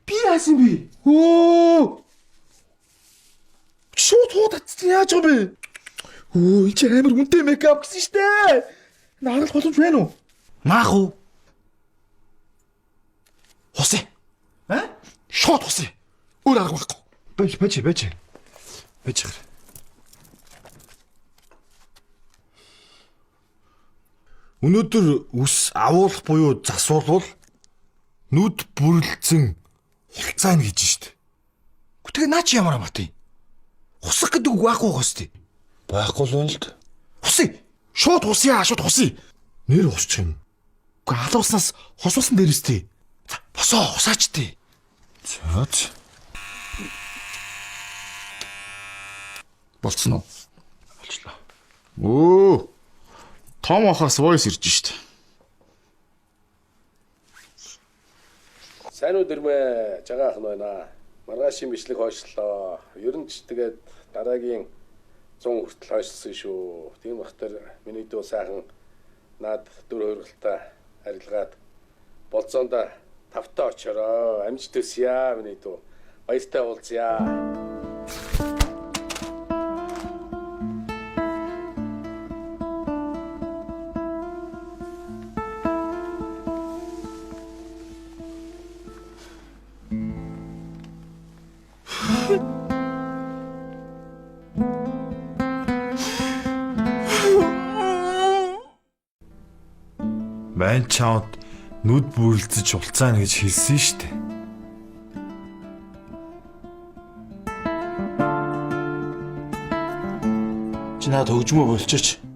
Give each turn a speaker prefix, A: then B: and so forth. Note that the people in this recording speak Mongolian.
A: Би яасан бэ? Өө! Шууд татсан яаж байгаа бэ? Өө, энэ чи амар үнэтэй мейкап гэсэн штэ. Нарах боломж байна уу?
B: Наах уу?
A: Хусаа. Шууд хусаа. Өөр арга байхгүй.
B: Байж. Өнөөдөр үс авуулах буюу засуулвал нүд бүрлцэн хулцаана гэж штт.
A: Тэгээ наа чи ямар амаатай? Хусах гэдэг үг байхгүй гоостой.
B: Байхгүй л байна л д.
A: Хусаа. Шууд хусаа.
B: Нэр хусч юм.
A: Гэхдээ алууснаас хосуулсан дээрээс тий. Босоо хусаач тий.
B: Зөөч.
A: Болцсон уу?
B: Болчлоо.
A: Өө. Том ахаас войс ирж штт.
C: Сайн уу дэрмэ жагаах нь байна. Маргаашийн бичлэг хойшлоо. Ер нь ч тэгээд дараагийн 100 хүртэл хойшлсон шүү. Тийм бахтар миний дүү сайхан наад дүр хөргөлтэй арилгаад болцоонд тавтаа очороо. Амжилт төсөё миний дүү. Баяртай уулзъя.
B: Мань чамд нүд бүрлцэж хулцаана гэж хэлсэн штт.
A: Чи надад хөгжмөө болчихооч.